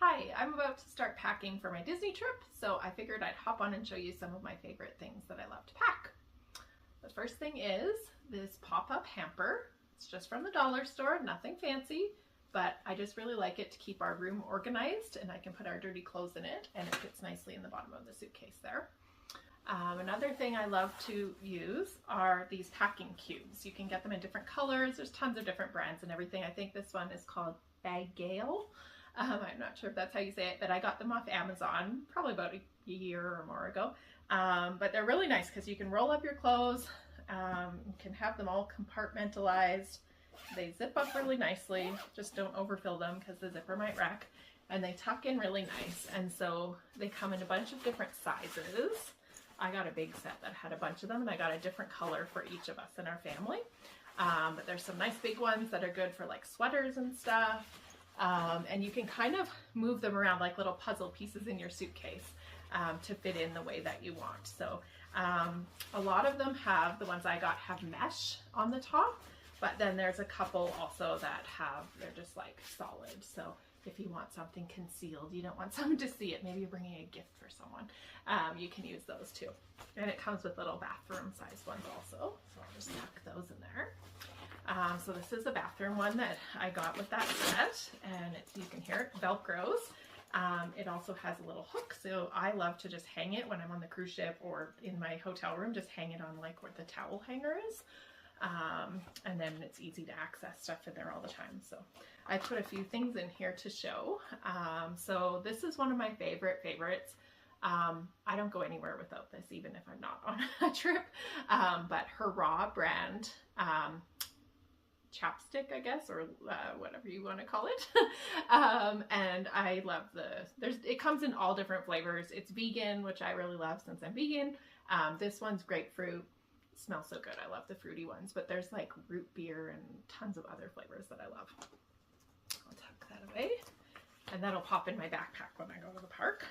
Hi, I'm about to start packing for my Disney trip, so I figured I'd hop on and show you some of my favorite things that I love to pack. The first thing is this pop-up hamper. It's just from the dollar store, nothing fancy, but I just really like it to keep our room organized, and I can put our dirty clothes in it and it fits nicely in the bottom of the suitcase there. Another thing I love to use are these packing cubes. You can get them in different colors. There's tons of different brands and everything. I think this one is called Baggale. I'm not sure if that's how you say it, but I got them off Amazon probably about a year or more ago. But they're really nice because you can roll up your clothes, you can have them all compartmentalized. They zip up really nicely, just don't overfill them because the zipper might wreck. And they tuck in really nice, and so they come in a bunch of different sizes. I got a big set that had a bunch of them, and I got a different color for each of us in our family. But there's some nice big ones that are good for like sweaters and stuff. And you can kind of move them around like little puzzle pieces in your suitcase to fit in the way that you want. So a lot of them have, the ones I got have mesh on the top, but then there's a couple also that have, they're just like solid. So if you want something concealed, you don't want someone to see it, maybe you're bringing a gift for someone, you can use those too. And it comes with little bathroom sized ones also. So I'll just tuck those in there. So this is a bathroom one that I got with that set, and you can hear it velcros. It also has a little hook, so I love to just hang it when I'm on the cruise ship or in my hotel room, just hang it on like where the towel hanger is. And then it's easy to access stuff in there all the time. So I put a few things in here to show. So this is one of my favorites. I don't go anywhere without this, even if I'm not on a trip. But Hurrah brand chapstick, I guess, or whatever you want to call it. And I love it comes in all different flavors. It's vegan, which I really love since I'm vegan. This one's grapefruit. It smells so good. I love the fruity ones, but there's like root beer and tons of other flavors that I love. I'll tuck that away, and that'll pop in my backpack when I go to the park.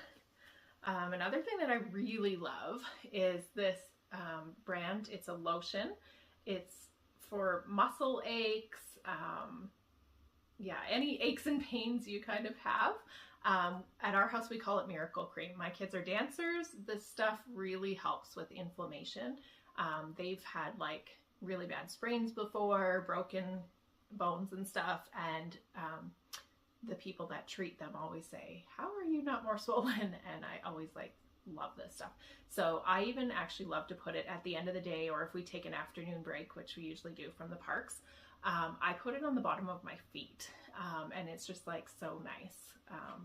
Another thing that I really love is this brand. It's a lotion. It's for muscle aches, any aches and pains you kind of have. At our house, we call it Miracle Cream. My kids are dancers. This stuff really helps with inflammation. They've had like really bad sprains before, broken bones and stuff, and the people that treat them always say, "How are you not more swollen?" And I always love this stuff. So I even actually love to put it at the end of the day, or if we take an afternoon break, which we usually do from the parks, I put it on the bottom of my feet, and it's just like so nice.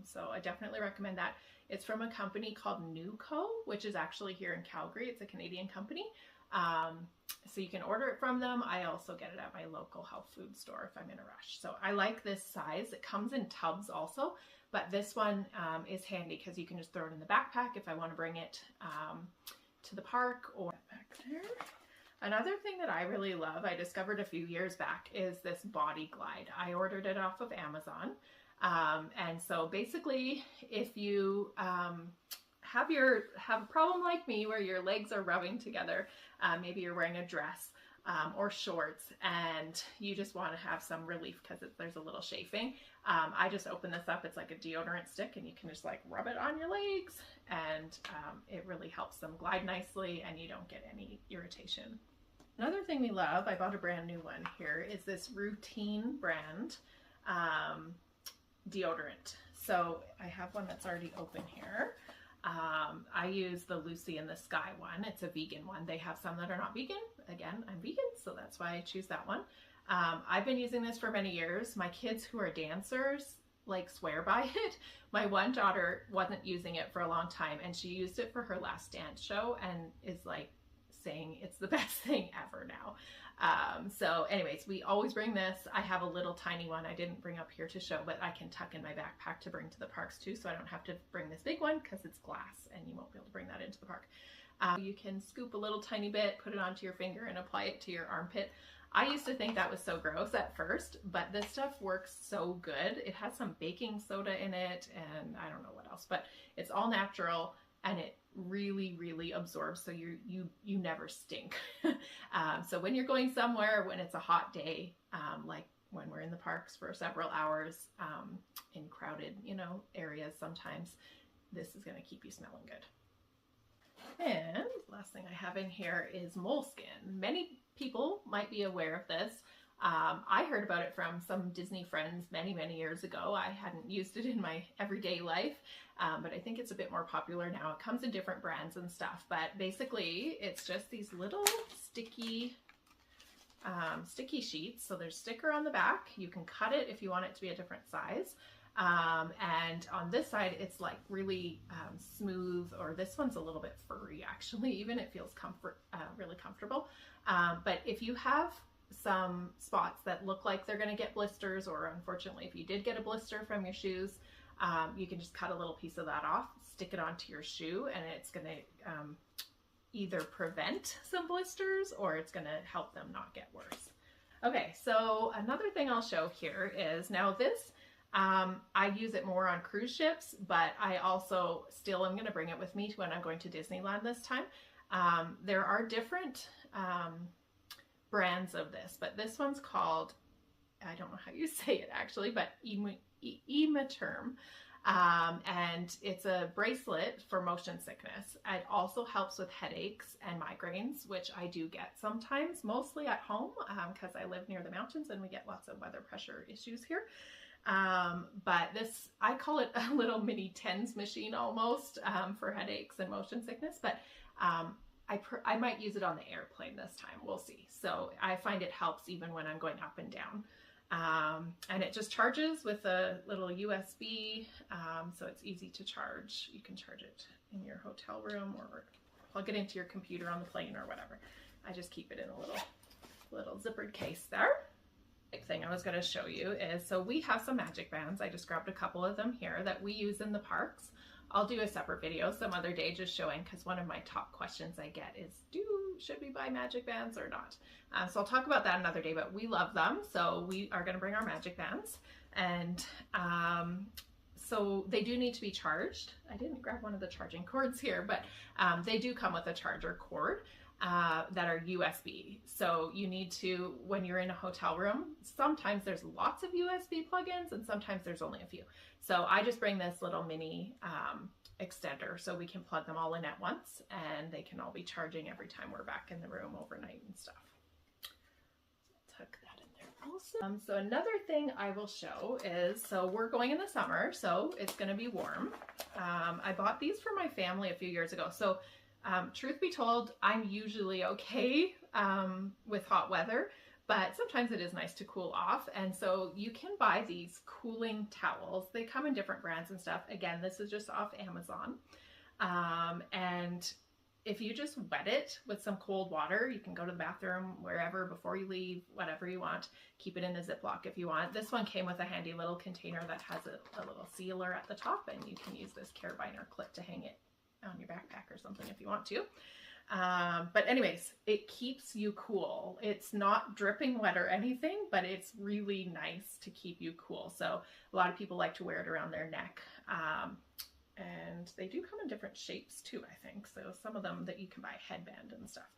So I definitely recommend that. It's from a company called Nuco, which is actually here in Calgary. It's a Canadian company. So you can order it from them. I also get it at my local health food store if I'm in a rush. So I like this size. It comes in tubs also, but this one is handy because you can just throw it in the backpack if I want to bring it to the park or back there. Another thing that I really love, I discovered a few years back, is this Body Glide. I ordered it off of Amazon. And so basically, if you have a problem like me where your legs are rubbing together, maybe you're wearing a dress or shorts and you just want to have some relief because there's a little chafing, I just open this up. It's like a deodorant stick, and you can just like rub it on your legs, and it really helps them glide nicely and you don't get any irritation. Another thing we love, I bought a brand new one here, is this Routine brand deodorant. So I have one that's already open here. I use the Lucy in the Sky one. It's a vegan one. They have some that are not vegan. Again, I'm vegan, so that's why I choose that one. I've been using this for many years. My kids who are dancers swear by it. My one daughter wasn't using it for a long time, and she used it for her last dance show and is saying it's the best thing ever now. So anyways, we always bring this. I have a little tiny one I didn't bring up here to show, but I can tuck in my backpack to bring to the parks too, so I don't have to bring this big one because it's glass and you won't be able to bring that into the park. You can scoop a little tiny bit, put it onto your finger, and apply it to your armpit. I used to think that was so gross at first, but this stuff works so good. It has some baking soda in it and I don't know what else, but it's all natural and it really absorbs, so you never stink. So when you're going somewhere, when it's a hot day, like when we're in the parks for several hours in crowded crowded, you know, areas sometimes, this is going to keep you smelling good. And last thing I have in here is moleskin. Many people might be aware of this. I heard about it from some Disney friends many, many years ago. I hadn't used it in my everyday life, but I think it's a bit more popular now. It comes in different brands and stuff, but basically it's just these little sticky sheets. So there's sticker on the back. You can cut it if you want it to be a different size. And on this side, it's like really smooth, or this one's a little bit furry actually, even it feels really comfortable. But if you have some spots that look like they're going to get blisters, or unfortunately if you did get a blister from your shoes, you can just cut a little piece of that off, stick it onto your shoe, and it's going to either prevent some blisters or it's going to help them not get worse. Okay, so another thing I'll show here is, now this, I use it more on cruise ships, but I also still am going to bring it with me when I'm going to Disneyland this time. There are different brands of this, but this one's called, I don't know how you say it actually, but Ematerm. And it's a bracelet for motion sickness. It also helps with headaches and migraines, which I do get sometimes, mostly at home, because I live near the mountains and we get lots of weather pressure issues here. But this, I call it a little mini TENS machine almost, for headaches and motion sickness, but I might use it on the airplane this time. We'll see. So I find it helps even when I'm going up and down. And it just charges with a little USB, so it's easy to charge. You can charge it in your hotel room or plug it into your computer on the plane or whatever. I just keep it in a little zippered case there. Big thing I was going to show you is, so we have some magic bands. I just grabbed a couple of them here that we use in the parks. I'll do a separate video some other day just showing, because one of my top questions I get is, should we buy magic bands or not? So I'll talk about that another day, but we love them. So we are going to bring our magic bands, and so they do need to be charged. I didn't grab one of the charging cords here, but they do come with a charger cord that are USB. So you need to, when you're in a hotel room, sometimes there's lots of USB plugins and sometimes there's only a few. So I just bring this little mini extender so we can plug them all in at once, and they can all be charging every time we're back in the room overnight and stuff. So tuck that in there also. So another thing I will show is, so we're going in the summer, so it's going to be warm. I bought these for my family a few years ago. So truth be told, I'm usually okay with hot weather, but sometimes it is nice to cool off. And so you can buy these cooling towels. They come in different brands and stuff. Again, this is just off Amazon. And if you just wet it with some cold water, you can go to the bathroom, wherever, before you leave, whatever you want. Keep it in a Ziploc if you want. This one came with a handy little container that has a little sealer at the top, and you can use this carabiner clip to hang it on your backpack or something if you want to. But anyways, it keeps you cool. It's not dripping wet or anything, but it's really nice to keep you cool. So a lot of people like to wear it around their neck. And they do come in different shapes too, I think. So some of them that you can buy a headband and stuff.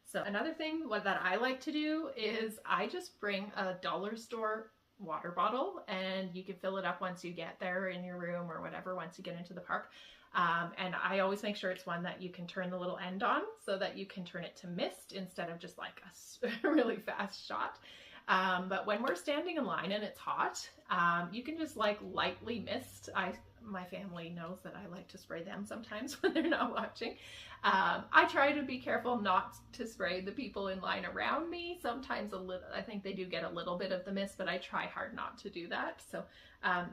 So another thing that I like to do is I just bring a dollar store water bottle, and you can fill it up once you get there in your room or whatever, once you get into the park. And I always make sure it's one that you can turn the little end on so that you can turn it to mist instead of just like a really fast shot. But when we're standing in line and it's hot, you can just like lightly mist. My family knows that I like to spray them sometimes when they're not watching. I try to be careful not to spray the people in line around me. Sometimes I think they do get a little bit of the mist, but I try hard not to do that. So,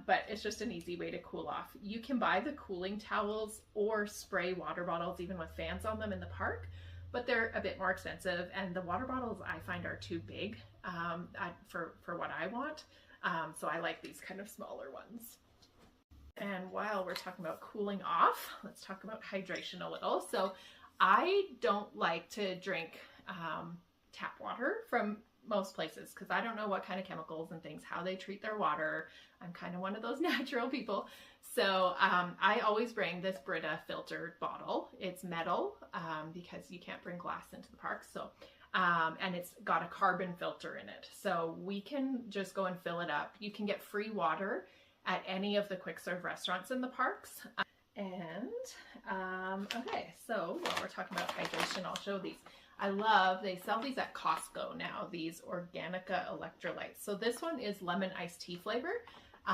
but it's just an easy way to cool off. You can buy the cooling towels or spray water bottles, even with fans on them in the park, but they're a bit more expensive. And the water bottles I find are too big for what I want. So I like these kind of smaller ones. And while we're talking about cooling off, let's talk about hydration a little. So I don't like to drink tap water from most places because I don't know what kind of chemicals and things, how they treat their water. I'm kind of one of those natural people. So I always bring this Brita filtered bottle. It's metal because you can't bring glass into the park. So and it's got a carbon filter in it. So we can just go and fill it up. You can get free water at any of the quick serve restaurants in the parks. Okay, so while we're talking about hydration, I'll show these. They sell these at Costco now, these Organica electrolytes. So this one is lemon iced tea flavor,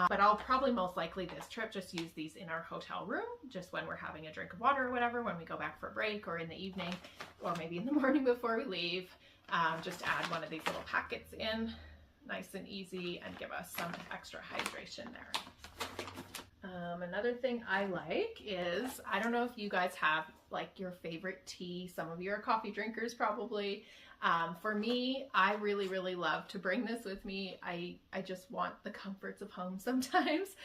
but I'll probably most likely this trip just use these in our hotel room, just when we're having a drink of water or whatever, when we go back for a break, or in the evening, or maybe in the morning before we leave. Just add one of these little packets in, nice and easy, and give us some extra hydration there. Another thing I like is, I don't know if you guys have like your favorite tea. Some of you are coffee drinkers probably. For me, I really, really love to bring this with me. I just want the comforts of home sometimes.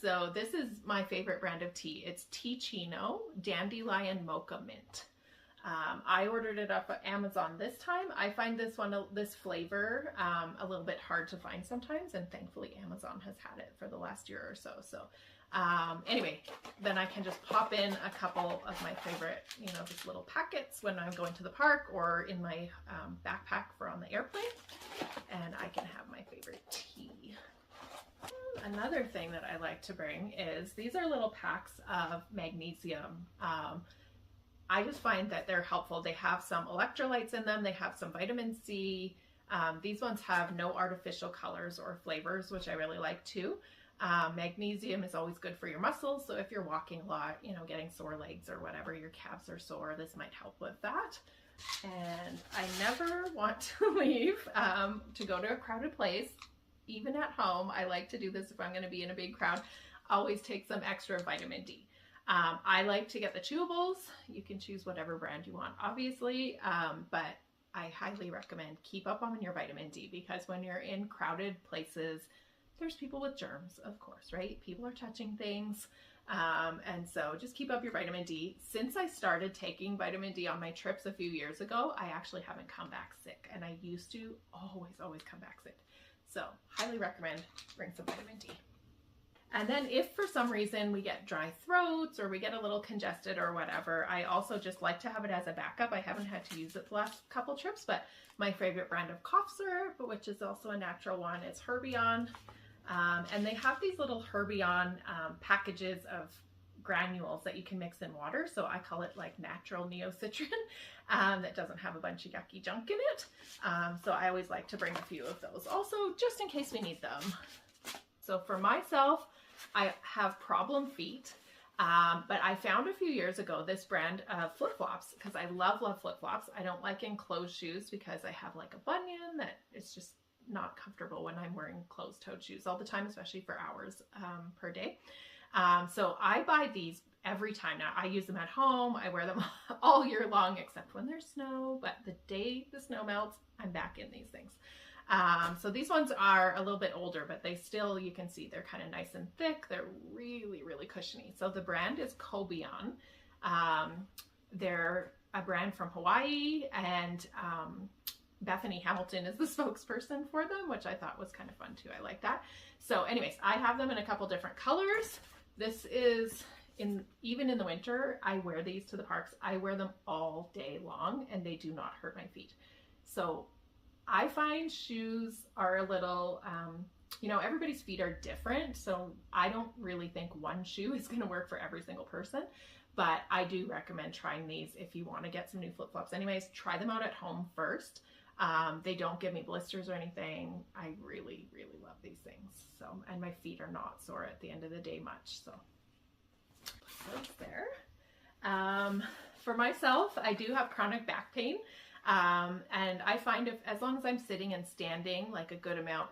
So this is my favorite brand of tea. It's Teeccino Dandelion Mocha Mint. I ordered it off of Amazon this time. I find this flavor a little bit hard to find sometimes, and thankfully Amazon has had it for the last year or so. So anyway, then I can just pop in a couple of my favorite, just little packets when I'm going to the park, or in my backpack for on the airplane, and I can have my favorite tea. Another thing that I like to bring is, these are little packs of magnesium. I just find that they're helpful. They have some electrolytes in them. They have some vitamin C. These ones have no artificial colors or flavors, which I really like too. Magnesium is always good for your muscles. So if you're walking a lot, getting sore legs or whatever, your calves are sore, this might help with that. And I never want to leave to go to a crowded place. Even at home, I like to do this if I'm going to be in a big crowd. Always take some extra vitamin D. I like to get the chewables. You can choose whatever brand you want, obviously, but I highly recommend keep up on your vitamin D, because when you're in crowded places, there's people with germs, of course, right? People are touching things. And so just keep up your vitamin D. Since I started taking vitamin D on my trips a few years ago, I actually haven't come back sick, and I used to always come back sick. So highly recommend bring some vitamin D. And then if for some reason we get dry throats or we get a little congested or whatever, I also just like to have it as a backup. I haven't had to use it the last couple trips, but my favorite brand of cough syrup, which is also a natural one, is Herbion. And they have these little Herbion packages of granules that you can mix in water. So I call it like natural neocitrin that doesn't have a bunch of yucky junk in it. So I always like to bring a few of those also, just in case we need them. So for myself, I have problem feet, but I found a few years ago this brand of flip-flops, because I love flip-flops. I don't like enclosed shoes because I have like a bunion that it's just not comfortable when I'm wearing closed-toed shoes all the time, especially for hours per day. So I buy these every time now. I use them at home. I wear them all year long, except when there's snow, but the day the snow melts, I'm back in these things. So these ones are a little bit older, but they still, you can see they're kind of nice and thick. They're really, really cushiony. So the brand is Cobion. They're a brand from Hawaii, and Bethany Hamilton is the spokesperson for them, which I thought was kind of fun too. I like that. So anyways, I have them in a couple different colors. This is even in the winter, I wear these to the parks. I wear them all day long, and they do not hurt my feet. So I find shoes are a little, everybody's feet are different. So I don't really think one shoe is going to work for every single person, but I do recommend trying these if you want to get some new flip-flops. Anyways, try them out at home first. They don't give me blisters or anything. I really, really love these things. So, and my feet are not sore at the end of the day much. So put those there. For myself, I do have chronic back pain. And I find as long as I'm sitting and standing like a good amount,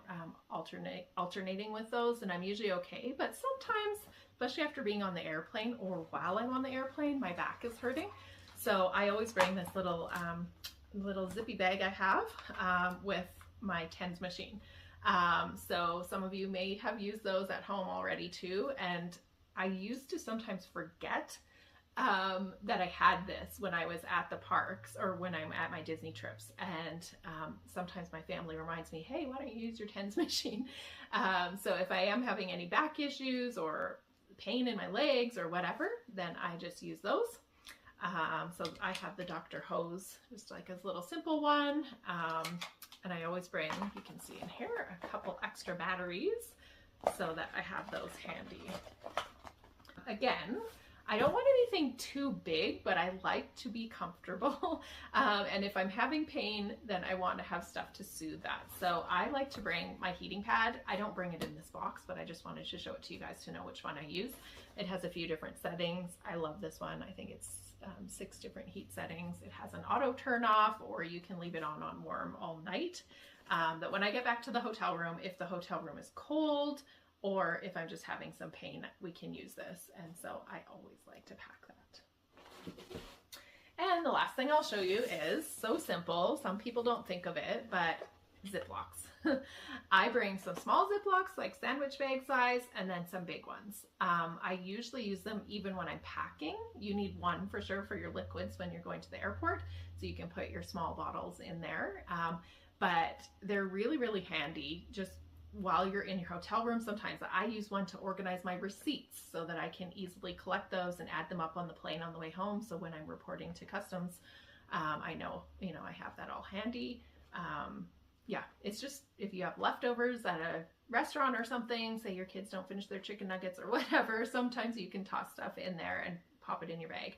alternating with those, and I'm usually okay. But sometimes, especially after being on the airplane or while I'm on the airplane, my back is hurting. So I always bring this little zippy bag I have with my TENS machine. So some of you may have used those at home already too. And I used to sometimes forget that I had this when I was at the parks or when I'm at my Disney trips. And sometimes my family reminds me, hey, why don't you use your TENS machine? So if I am having any back issues or pain in my legs or whatever, then I just use those. So I have the Dr. Hose, just like a little simple one. And I always bring, you can see in here, a couple extra batteries so that I have those handy. Again, I don't want anything too big, but I like to be comfortable. And if I'm having pain, then I want to have stuff to soothe that. So I like to bring my heating pad. I don't bring it in this box, but I just wanted to show it to you guys to know which one I use. It has a few different settings. I love this one. I think it's 6 different heat settings. It has an auto turn off, or you can leave it on warm all night. But when I get back to the hotel room, if the hotel room is cold, or if I'm just having some pain, we can use this. And so I always like to pack that. And the last thing I'll show you is so simple. Some people don't think of it, but Ziplocs. I bring some small Ziplocs, like sandwich bag size, and then some big ones. I usually use them even when I'm packing. You need one for sure for your liquids when you're going to the airport, so you can put your small bottles in there. But they're really, really handy just while you're in your hotel room. Sometimes I use one to organize my receipts so that I can easily collect those and add them up on the plane on the way home. So when I'm reporting to customs, I know, I have that all handy. Yeah, it's just if you have leftovers at a restaurant or something, say your kids don't finish their chicken nuggets or whatever, sometimes you can toss stuff in there and pop it in your bag.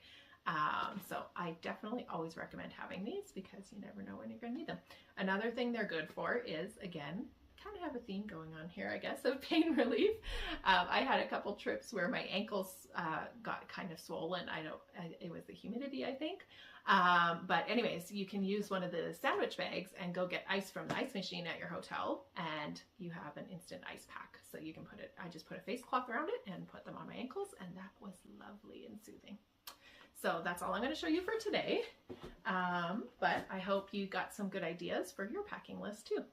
So I definitely always recommend having these because you never know when you're going to need them. Another thing they're good for is, again, kind of have a theme going on here, I guess, of pain relief. I had a couple trips where my ankles got kind of swollen. It was the humidity, I think. But anyways, you can use one of the sandwich bags and go get ice from the ice machine at your hotel, and you have an instant ice pack. So you can I just put a face cloth around it and put them on my ankles, and that was lovely and soothing. So that's all I'm going to show you for today. But I hope you got some good ideas for your packing list too.